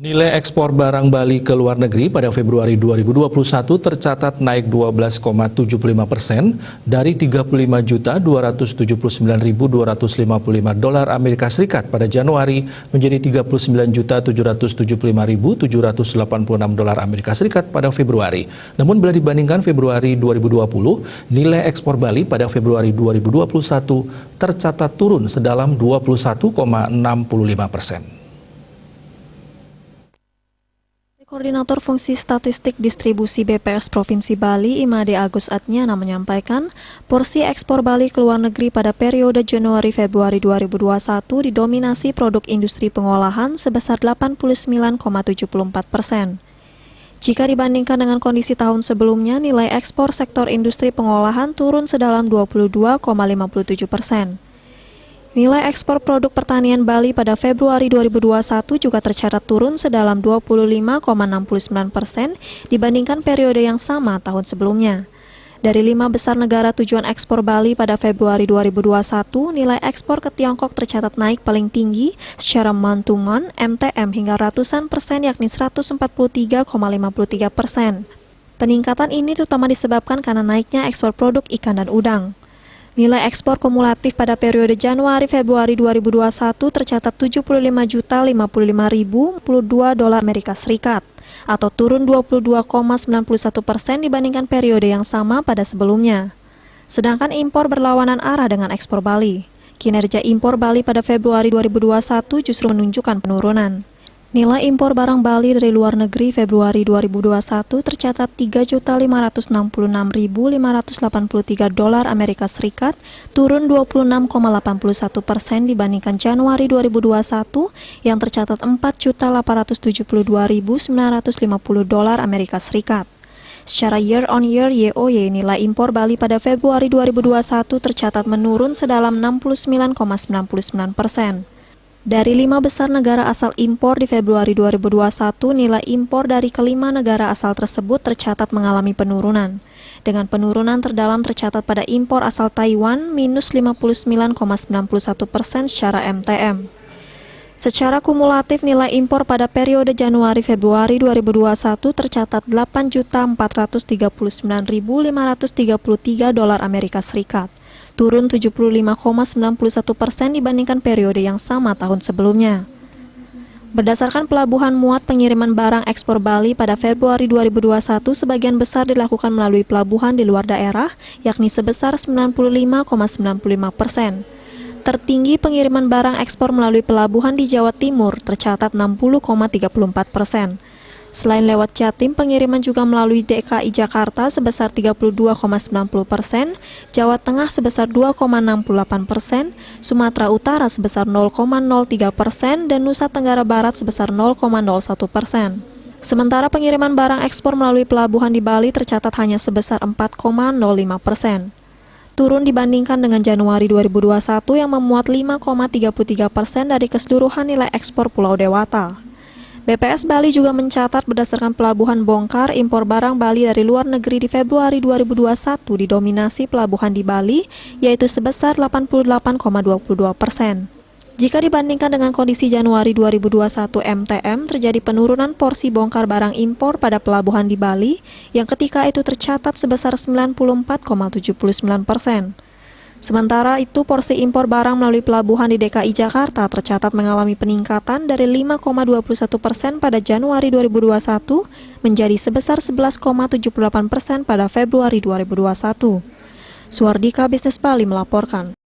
Nilai ekspor barang Bali ke luar negeri pada Februari 2021 tercatat naik 12,75% dari 35.279.255 dolar Amerika Serikat pada Januari menjadi 39.775.786 dolar Amerika Serikat pada Februari. Namun bila dibandingkan Februari 2020, nilai ekspor Bali pada Februari 2021 tercatat turun sedalam 21,65%. Koordinator Fungsi Statistik Distribusi BPS Provinsi Bali, Imade Agus Adnyana menyampaikan, porsi ekspor Bali ke luar negeri pada periode Januari-Februari 2021 didominasi produk industri pengolahan sebesar 89,74%. Jika dibandingkan dengan kondisi tahun sebelumnya, nilai ekspor sektor industri pengolahan turun sedalam 22,57%. Nilai ekspor produk pertanian Bali pada Februari 2021 juga tercatat turun sedalam 25,69% dibandingkan periode yang sama tahun sebelumnya. Dari 5 besar negara tujuan ekspor Bali pada Februari 2021, nilai ekspor ke Tiongkok tercatat naik paling tinggi secara month-to-month MTM hingga ratusan persen yakni 143,53%. Peningkatan ini terutama disebabkan karena naiknya ekspor produk ikan dan udang. Nilai ekspor kumulatif pada periode Januari-Februari 2021 tercatat 75.055.052 dolar Amerika Serikat atau turun 22,91% dibandingkan periode yang sama pada sebelumnya. Sedangkan impor berlawanan arah dengan ekspor Bali. Kinerja impor Bali pada Februari 2021 justru menunjukkan penurunan. Nilai impor barang Bali dari luar negeri Februari 2021 tercatat 3.566.583 dolar Amerika Serikat, turun 26,81% dibandingkan Januari 2021 yang tercatat 4.872.950 dolar Amerika Serikat. Secara year-on-year YoY, nilai impor Bali pada Februari 2021 tercatat menurun sedalam 69,99%. Dari 5 besar negara asal impor di Februari 2021, nilai impor dari kelima negara asal tersebut tercatat mengalami penurunan. Dengan penurunan terdalam tercatat pada impor asal Taiwan minus 59,91% secara MTM. Secara kumulatif nilai impor pada periode Januari-Februari 2021 tercatat 8.439.533 dolar Amerika Serikat. Turun 75,91% dibandingkan periode yang sama tahun sebelumnya. Berdasarkan pelabuhan muat pengiriman barang ekspor Bali pada Februari 2021, sebagian besar dilakukan melalui pelabuhan di luar daerah, yakni sebesar 95,95%. Tertinggi pengiriman barang ekspor melalui pelabuhan di Jawa Timur tercatat 60,34%. Selain lewat Jatim, pengiriman juga melalui DKI Jakarta sebesar 32,90%, Jawa Tengah sebesar 2,68%, Sumatera Utara sebesar 0,03%, dan Nusa Tenggara Barat sebesar 0,01%. Sementara pengiriman barang ekspor melalui pelabuhan di Bali tercatat hanya sebesar 4,05%. Turun dibandingkan dengan Januari 2021 yang memuat 5,33% dari keseluruhan nilai ekspor Pulau Dewata. BPS Bali juga mencatat berdasarkan pelabuhan bongkar, impor barang Bali dari luar negeri di Februari 2021 didominasi pelabuhan di Bali, yaitu sebesar 88,22%. Jika dibandingkan dengan kondisi Januari 2021 MTM, terjadi penurunan porsi bongkar barang impor pada pelabuhan di Bali, yang ketika itu tercatat sebesar 94,79%. Sementara itu, porsi impor barang melalui pelabuhan di DKI Jakarta tercatat mengalami peningkatan dari 5,21% pada Januari 2021 menjadi sebesar 11,78% pada Februari 2021. Suardika Bisnis Bali melaporkan.